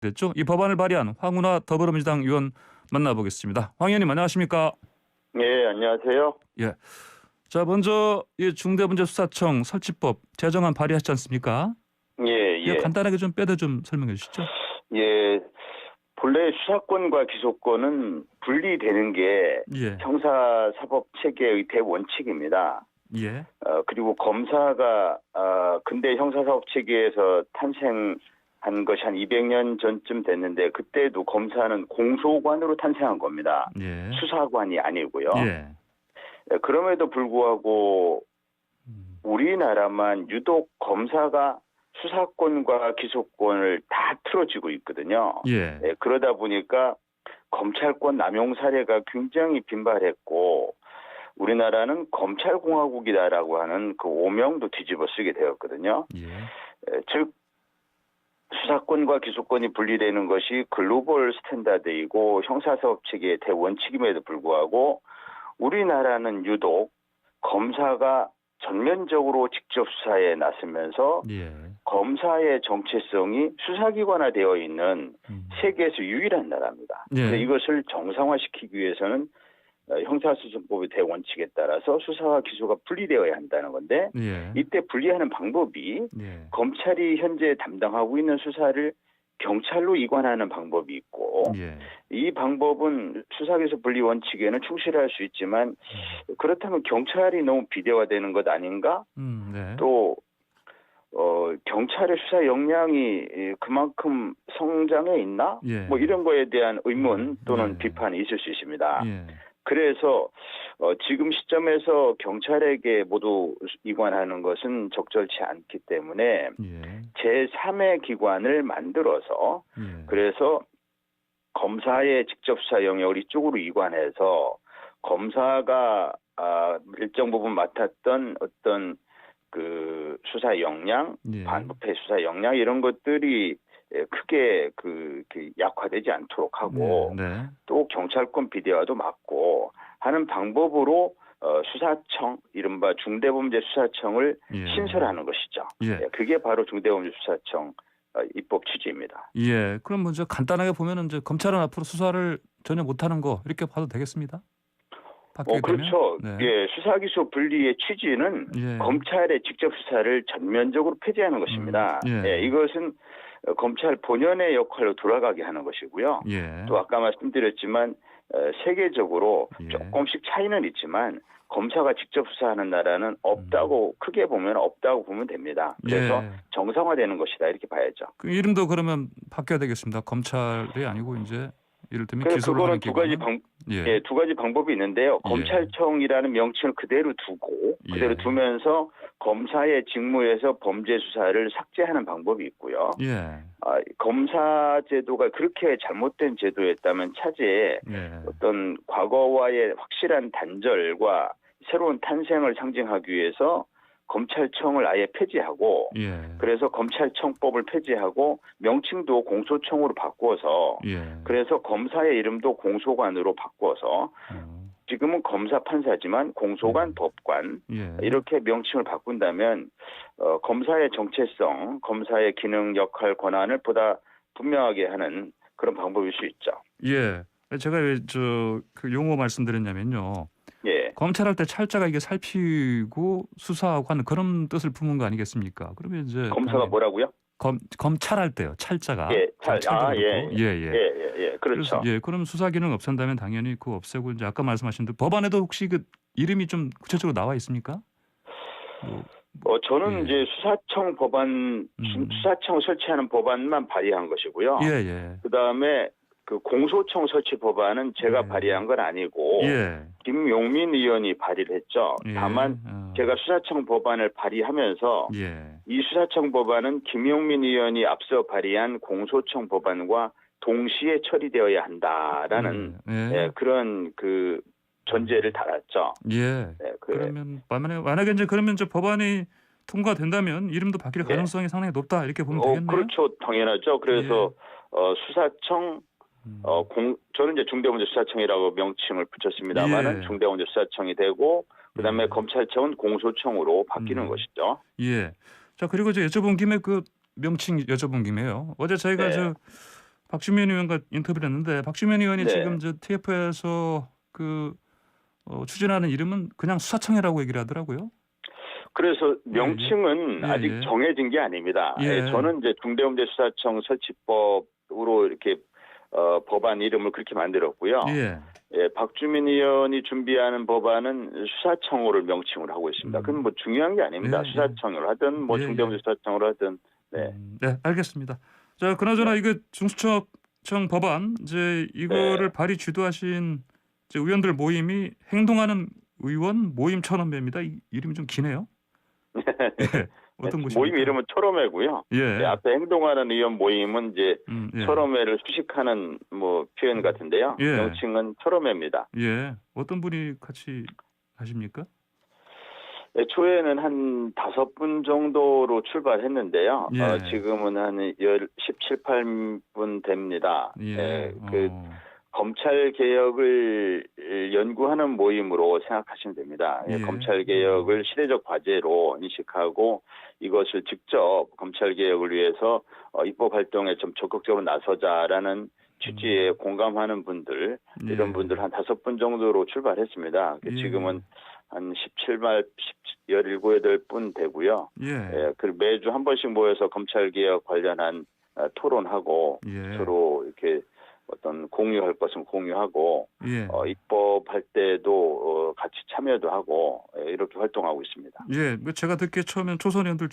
됐죠? 이 법안을 발의한 황운하 더불어민주당 의원 만나보겠습니다. 황 의원님 안녕하십니까? 네, 안녕하세요. 예. 자, 먼저 이 중대범죄수사청 설치법 제정안 발의하셨지 않습니까? 예, 이거 예. 간단하게 좀 빼도 좀 설명해 주시죠. 예. 본래 수사권과 기소권은 분리되는 게 예. 형사사법 체계의 대원칙입니다. 예. 그리고 검사가 근대 형사사법 체계에서 탄생한 것이 한 200년 전쯤 됐는데 그때도 검사는 공소관으로 탄생한 겁니다. 예. 수사관이 아니고요. 예. 그럼에도 불구하고 우리나라만 유독 검사가 수사권과 기소권을 다 틀어지고 있거든요. 예. 그러다 보니까 검찰권 남용 사례가 굉장히 빈발했고 우리나라는 검찰공화국이다라고 하는 그 오명도 뒤집어 쓰게 되었거든요. 예. 즉 수사권과 기소권이 분리되는 것이 글로벌 스탠다드이고 형사사법 체계의 대원칙임에도 불구하고 우리나라는 유독 검사가 전면적으로 직접 수사에 나서면서 예. 검사의 정체성이 수사기관화되어 있는 세계에서 유일한 나라입니다. 예. 그래서 이것을 정상화시키기 위해서는 형사소송법의 대원칙에 따라서 수사와 기소가 분리되어야 한다는 건데 예. 이때 분리하는 방법이 예. 검찰이 현재 담당하고 있는 수사를 경찰로 이관하는 방법이 있고 예. 이 방법은 수사기소 분리 원칙에는 충실할 수 있지만 그렇다면 경찰이 너무 비대화되는 것 아닌가? 네. 또 경찰의 수사 역량이 그만큼 성장해 있나? 예. 뭐 이런 거에 대한 의문 또는 예. 비판이 있을 수 있습니다. 예. 그래서 지금 시점에서 경찰에게 모두 이관하는 것은 적절치 않기 때문에 예. 제3의 기관을 만들어서 예. 그래서 검사의 직접 수사 영역을 이쪽으로 이관해서 검사가 일정 부분 맡았던 어떤 그 수사 역량, 예. 반부패 수사 역량 이런 것들이 크게 약화되지 않도록 하고 네. 또 경찰권 비대화도 막고 하는 방법으로 수사청, 이른바 중대범죄수사청을 예. 신설하는 것이죠. 예. 그게 바로 중대범죄수사청 입법 취지입니다. 예. 그럼 먼저 간단하게 보면은 이제 검찰은 앞으로 수사를 전혀 못하는 거 이렇게 봐도 되겠습니다. 바뀌게 그렇죠. 되면? 네. 예, 수사기소 분리의 취지는 예. 검찰의 직접 수사를 전면적으로 폐지하는 것입니다. 예. 이것은 검찰 본연의 역할로 돌아가게 하는 것이고요. 예. 또 아까 말씀드렸지만 세계적으로 예. 조금씩 차이는 있지만 검사가 직접 수사하는 나라는 없다고 크게 보면 없다고 보면 됩니다. 그래서 예. 정상화되는 것이다 이렇게 봐야죠. 그 이름도 그러면 바뀌어야 되겠습니다. 검찰이 아니고 이제 이를테면 그래서 기소를 그거는 하는 기관은 두 가지 방법이 있는데요. 검찰청이라는 명칭을 그대로 두고 그대로 두면서 검사의 직무에서 범죄 수사를 삭제하는 방법이 있고요. 예. 검사 제도가 그렇게 잘못된 제도였다면 차제에 예. 어떤 과거와의 확실한 단절과 새로운 탄생을 상징하기 위해서 검찰청을 아예 폐지하고 예. 그래서 검찰청법을 폐지하고 명칭도 공소청으로 바꿔서 예. 그래서 검사의 이름도 공소관으로 바꿔서 지금은 검사 판사지만 공소관 법관 예. 이렇게 명칭을 바꾼다면 검사의 정체성, 검사의 기능, 역할, 권한을 보다 분명하게 하는 그런 방법일 수 있죠. 예. 제가 왜 그 용어 말씀드렸냐면요. 예. 검찰할 때 찰자가 이게 살피고 수사하고 하는 그런 뜻을 품은 거 아니겠습니까? 그러면 이제 검사가 뭐라고요? 검찰할 때요. 찰자가. 예, 그렇죠. 그래서 그럼 수사 기능 없앤다면 당연히 그거 없애고 이제 아까 말씀하신 대로 법안에도 혹시 그 이름이 좀 구체적으로 나와 있습니까? 저는 이제 수사청 법안, 수사청 설치하는 법안만 발의한 것이고요. 예. 그다음에 그 공소청 설치 법안은 제가 발의한 건 아니고 김용민 의원이 발의를 했죠. 다만 제가 수사청 법안을 발의하면서 이 수사청 법안은 김용민 의원이 앞서 발의한 공소청 법안과 동시에 처리되어야 한다라는 그런 그 전제를 달았죠. 그러면 만약에 이제 그러면 이제 법안이 통과된다면 이름도 바뀔 가능성이 상당히 높다 이렇게 보면 되겠네요. 그렇죠, 당연하죠. 그래서 수사청 저는 이제 중대범죄수사청이라고 명칭을 붙였습니다만은 중대범죄수사청이 되고 그다음에 검찰청은 공소청으로 바뀌는 것이죠. 자 그리고 이제 여쭤본 김에 그 명칭 여쭤본 김에요. 어제 저희가 박주민 의원과 인터뷰를 했는데 박주민 의원이 네. 지금 저 TF에서 추진하는 이름은 그냥 수사청이라고 얘기를 하더라고요. 그래서 명칭은 아직 정해진 게 아닙니다. 저는 이제 중대범죄수사청 설치법으로 이렇게 법안 이름을 그렇게 만들었고요. 박주민 의원이 준비하는 법안은 수사청으를 명칭으로 하고 있습니다. 그건 뭐 중요한 게 아닙니다. 수사청으로 하든 뭐 중대범죄수사청으로 하든. 네, 알겠습니다. 자, 그나저나 이거 중수청 법안 이제 이거를 발의 주도하신 이제 의원들 모임이 행동하는 의원 모임 천원배입니다. 이름이 좀 기네요. 어떤 곳입니까? 모임 이름은 철험회고요. 앞에 행동하는 의원 모임은 이제 철험회를 수식하는 뭐 표현 같은데요. 명칭은 철험회입니다. 어떤 분이 같이 하십니까? 초에는 한 5분 정도로 출발했는데요. 지금은 한 17, 18분 됩니다. 검찰 개혁을 연구하는 모임으로 생각하시면 됩니다. 검찰 개혁을 시대적 과제로 인식하고 이것을 직접 검찰 개혁을 위해서 입법 활동에 좀 적극적으로 나서자라는 취지에 공감하는 분들, 이런 분들 한 5분 정도로 출발했습니다. 지금은 한 17말, 17, 8분 되고요. 그리고 매주 한 번씩 모여서 검찰 개혁 관련한 토론하고 서로 이렇게 어떤 공유할 것은 공유하고 입법할 때도 같이 참여도 하고 이렇게 활동하고 있습니다. 제가 듣기에 처음엔 초선 의원들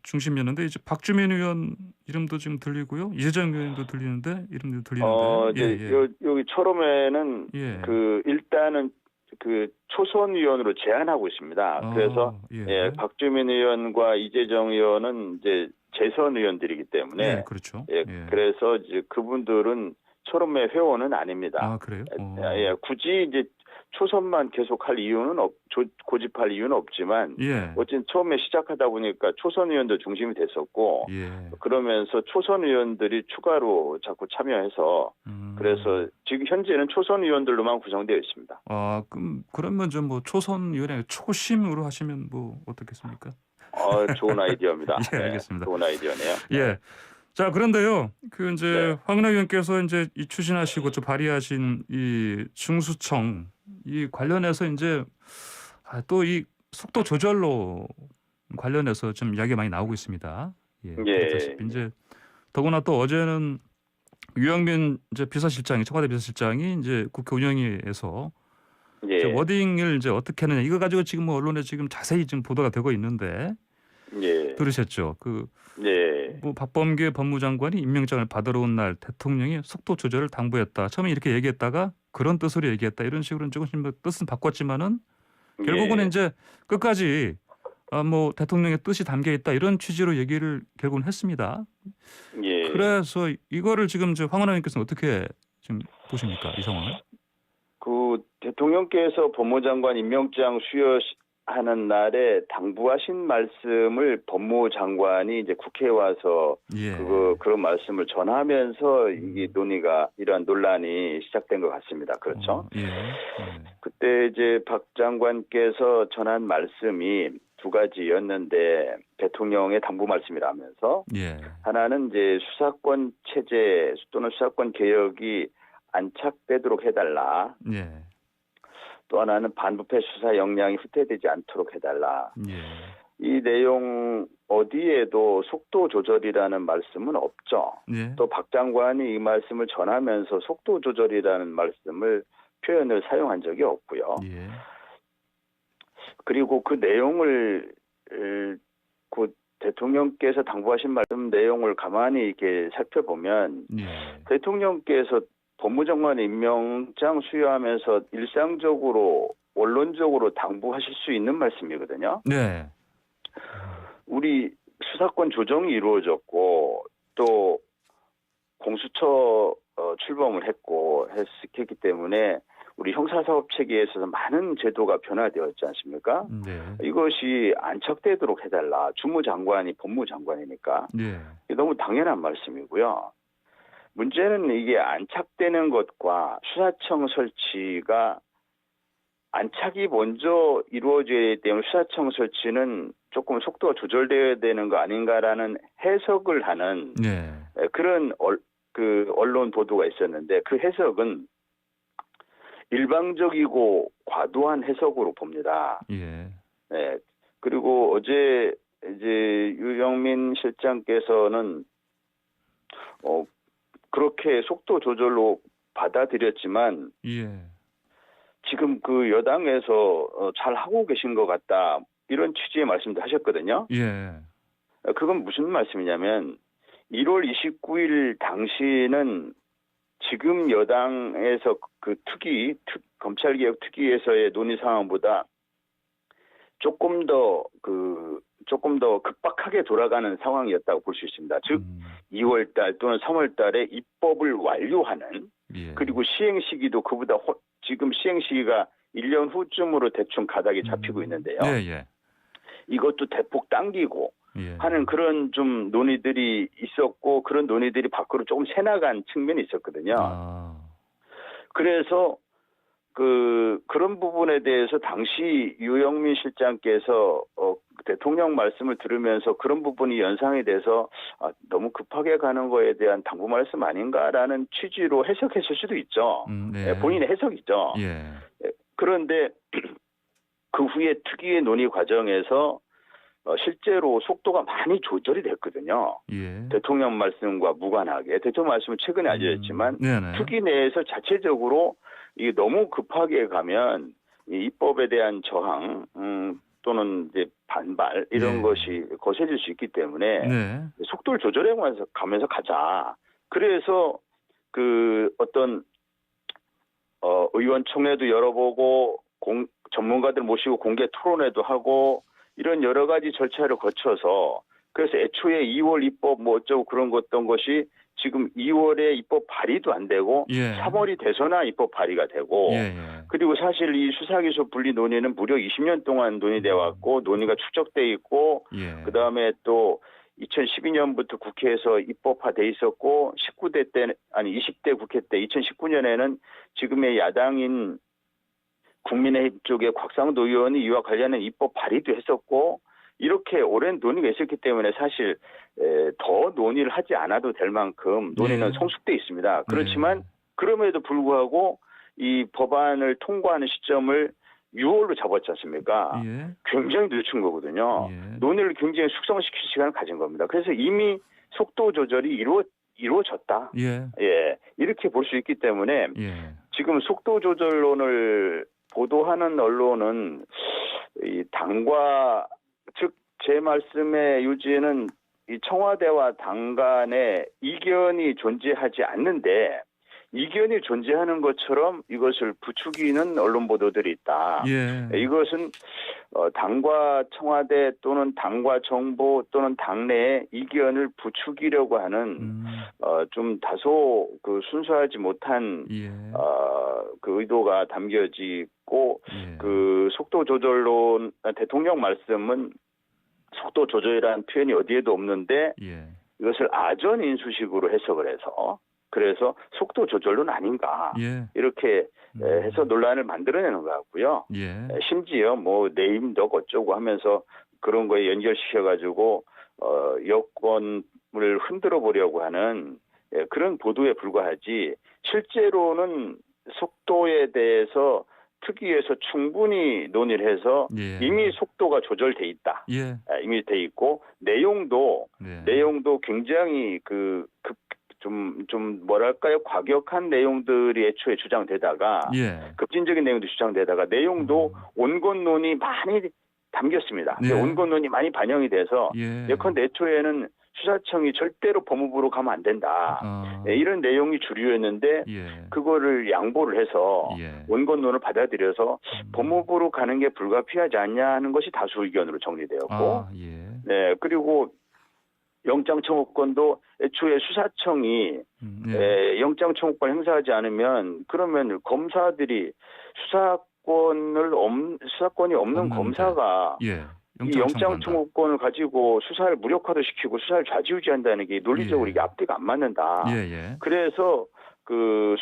중심이었는데 이제 박주민 의원 이름도 지금 들리고요. 이재정 의원도 들리는데 이름도 들리는데. 여기 철험회는 일단은 초선 의원으로 제안하고 있습니다. 그래서 박주민 의원과 이재정 의원은 이제 재선 의원들이기 때문에 그렇죠. 그래서 이제 그분들은 철험회 회원은 아닙니다. 그래요? 굳이 이제 초선만 계속할 이유는 고집할 이유는 없지만 어쨌든 처음에 시작하다 보니까 초선 의원도 중심이 됐었고 그러면서 초선 의원들이 추가로 자꾸 참여해서 그래서 지금 현재는 초선 의원들로만 구성되어 있습니다. 그러면 좀 뭐 초선 의원의 초심으로 하시면 뭐 어떻겠습니까? 좋은 아이디어입니다. 알겠습니다. 좋은 아이디어네요. 자, 그런데요. 황은하 의원께서 이제 이 추진하시고 좀 발의하신 이 중수청 이 관련해서 이제 또 이 속도 조절로 관련해서 좀 이야기가 많이 나오고 있습니다. 이제 더구나 또 어제는 유영민 이제 비서실장이 청와대 비서실장이 이제 국회 운영위에서 워딩을 이제 어떻게 하느냐 이거 가지고 지금 뭐 언론에 지금 자세히 좀 보도가 되고 있는데 들으셨죠? 뭐 박범계 법무장관이 임명장을 받으러 온 날 대통령이 속도 조절을 당부했다. 처음에 이렇게 얘기했다가 그런 뜻으로 얘기했다. 이런 식으로는 조금씩 뜻은 바꿨지만은 결국은 이제 끝까지 뭐 대통령의 뜻이 담겨 있다 이런 취지로 얘기를 결국은 했습니다. 그래서 이거를 지금 황은하 의원께서는 어떻게 지금 보십니까? 이 상황을? 대통령께서 법무장관 임명장 수여하는 날에 당부하신 말씀을 법무장관이 이제 국회에 와서 그런 말씀을 전하면서 이 논의가 이러한 논란이 시작된 것 같습니다. 그렇죠? 그때 이제 박 장관께서 전한 말씀이 두 가지였는데 대통령의 당부 말씀이라면서 하나는 이제 수사권 체제 또는 수사권 개혁이 안착되도록 해달라. 또 하나는 반부패 수사 역량이 후퇴되지 않도록 해달라. 이 내용 어디에도 속도 조절이라는 말씀은 없죠. 또 박 장관이 이 말씀을 전하면서 속도 조절이라는 표현을 사용한 적이 없고요. 그리고 그 내용을 대통령께서 당부하신 말씀 내용을 가만히 이렇게 살펴보면 대통령께서 법무장관 임명장 수여하면서 일상적으로 원론적으로 당부하실 수 있는 말씀이거든요. 우리 수사권 조정이 이루어졌고 또 공수처 출범을 했기 때문에 우리 형사사법 체계에 있어서 많은 제도가 변화되었지 않습니까? 이것이 안착되도록 해달라. 주무장관이 법무장관이니까. 너무 당연한 말씀이고요. 문제는 이게 안착되는 것과 수사청 설치가 안착이 먼저 이루어져야 되기 때문에 수사청 설치는 조금 속도가 조절되어야 되는 거 아닌가라는 해석을 하는 그런 언론 보도가 있었는데 그 해석은 일방적이고 과도한 해석으로 봅니다. 예. 네. 그리고 어제 이제 유영민 실장께서는 그렇게 속도 조절로 받아들였지만 예. 지금 그 여당에서 잘 하고 계신 것 같다 이런 취지의 말씀도 하셨거든요. 예. 그건 무슨 말씀이냐면 1월 29일 당시는 지금 여당에서 그 검찰개혁 특위에서의 논의 상황보다 조금 더 급박하게 돌아가는 상황이었다고 볼 수 있습니다. 즉 2월달 또는 3월달에 입법을 완료하는 예. 그리고 시행 시기도 그보다 지금 시행 시기가 1년 후쯤으로 대충 가닥이 잡히고 있는데요. 예, 예. 이것도 대폭 당기고 예. 하는 그런 좀 논의들이 있었고 그런 논의들이 밖으로 조금 새나간 측면이 있었거든요. 그래서 그런 부분에 대해서 당시 유영민 실장께서 대통령 말씀을 들으면서 그런 부분이 연상이 돼서 너무 급하게 가는 거에 대한 당부 말씀 아닌가라는 취지로 해석했을 수도 있죠. 네. 본인의 해석이죠. 예. 그런데 그 후에 특위의 논의 과정에서 실제로 속도가 많이 조절이 됐거든요. 예. 대통령 말씀과 무관하게. 대통령 말씀은 최근에 알려졌지만 네네. 특위 내에서 자체적으로 이게 너무 급하게 가면 이 입법에 대한 저항 또는 이제 반발 이런 것이 거세질 수 있기 때문에 속도를 조절해 가면서 가자. 그래서 그 어떤 의원총회도 열어보고 전문가들 모시고 공개 토론회도 하고 이런 여러 가지 절차를 거쳐서 그래서 애초에 2월 입법 뭐 어쩌고 그런 어떤 것이 지금 2월에 입법 발의도 안 되고 3월이 돼서나 입법 발의가 되고 그리고 사실 이 수사기소 분리 논의는 무려 20년 동안 논의돼 왔고 논의가 축적돼 있고 그다음에 또 2012년부터 국회에서 입법화돼 있었고 20대 국회 때 2019년에는 지금의 야당인 국민의힘 쪽에 곽상도 의원이 이와 관련한 입법 발의도 했었고 이렇게 오랜 논의가 있었기 때문에 사실 더 논의를 하지 않아도 될 만큼 논의는 성숙돼 있습니다. 그렇지만 그럼에도 불구하고 이 법안을 통과하는 시점을 6월로 잡았지 않습니까? 굉장히 늦춘 거거든요. 논의를 굉장히 숙성시킬 시간을 가진 겁니다. 그래서 이미 속도 조절이 이루어졌다. 이렇게 볼 수 있기 때문에 지금 속도 조절론을 보도하는 언론은 이 당과 즉 제 말씀의 요지는 이 청와대와 당 간에 이견이 존재하지 않는데 이견이 존재하는 것처럼 이것을 부추기는 언론 보도들이 있다. 이것은 당과 청와대 또는 당과 정부 또는 당내의 이견을 부추기려고 하는 좀 다소 그 순수하지 못한 그 의도가 담겨지고 그 속도 조절론 대통령 말씀은 속도 조절이라는 표현이 어디에도 없는데 이것을 아전 인수식으로 해석을 해서 그래서 속도 조절론 아닌가 이렇게 해서 논란을 만들어내는 것 같고요. 심지어 뭐 네임덕 어쩌고 하면서 그런 거에 연결시켜가지고 여권을 흔들어 보려고 하는 그런 보도에 불과하지 실제로는 속도에 대해서 특위에서 충분히 논의를 해서 이미 속도가 조절돼 있다. 이미 돼 있고 내용도 굉장히 좀 뭐랄까요 과격한 내용들이 애초에 주장되다가 급진적인 내용도 주장되다가 내용도 온건론이 많이 담겼습니다. 온건론이 많이 반영이 돼서 예컨대 애초에는 수사청이 절대로 법무부로 가면 안 된다. 이런 내용이 주류였는데 그거를 양보를 해서 온건론을 받아들여서 법무부로 가는 게 불가피하지 않냐 하는 것이 다수 의견으로 정리되었고 그리고 영장 청구권도 애초에 수사청이 영장 청구권 행사하지 않으면 그러면 검사들이 수사권이 없는 검사가 이 영장 청구권을 가지고 수사를 무력화도 시키고 수사를 좌지우지한다는 게 논리적으로 이게 앞뒤가 안 맞는다. 그래서 그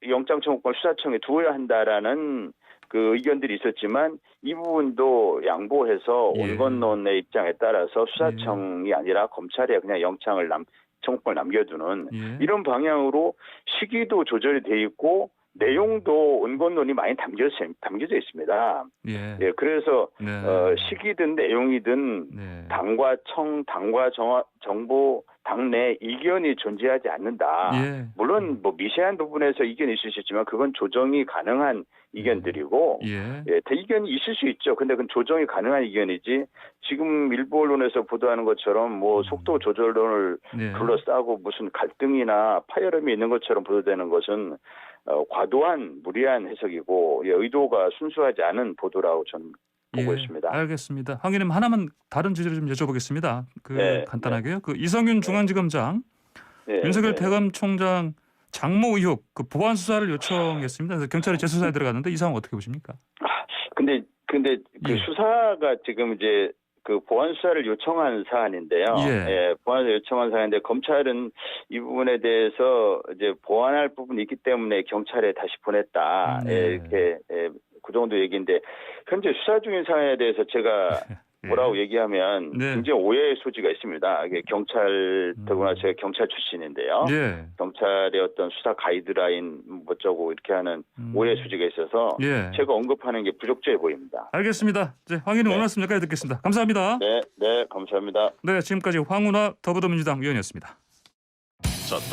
영장 청구권 수사청에 두어야 한다라는 그 의견들이 있었지만 이 부분도 양보해서 온건론의 입장에 따라서 수사청이 아니라 검찰에 그냥 영장을 청구권을 남겨두는 이런 방향으로 시기도 조절이 돼 있고 내용도 원권론이 많이 담겨져 있습니다. 그래서 시기든 내용이든 당과 정부 당내 이견이 존재하지 않는다. 물론 뭐 미세한 부분에서 이견이 있을 수 있지만 그건 조정이 가능한 이견들이고 대이견이 있을 수 있죠. 근데 그건 조정이 가능한 이견이지 지금 일부 언론에서 보도하는 것처럼 뭐 속도 조절론을 둘러싸고 무슨 갈등이나 파열음이 있는 것처럼 보도되는 것은 과도한 무리한 해석이고 의도가 순수하지 않은 보도라고 저는 보고 있습니다. 알겠습니다. 황 의원님 하나만 다른 주제를 좀 여쭤보겠습니다. 간단하게요. 그 이성윤 중앙지검장, 윤석열 대검총장 장모 의혹 그 보완 수사를 요청했습니다. 그래서 경찰이 재수사에 들어갔는데 이 상황 어떻게 보십니까? 근데 그 수사가 지금 이제 그 보완 수사를 요청한 사안인데요. 보완을 요청한 사안인데 검찰은 이 부분에 대해서 이제 보완할 부분이 있기 때문에 경찰에 다시 보냈다. 이렇게 그 정도 얘기인데 현재 수사 중인 사안에 대해서 제가 뭐라고 얘기하면 굉장히 오해의 소지가 있습니다. 이게 더구나 제가 경찰 출신인데요. 경찰의 어떤 수사 가이드라인 뭐쩌고 이렇게 하는 오해의 소지가 있어서 제가 언급하는 게 부적절해 보입니다. 알겠습니다. 이제 황 의원님 오늘 말씀 여기까지 듣겠습니다. 감사합니다. 네, 감사합니다. 네, 지금까지 황운하 더불어민주당 의원이었습니다.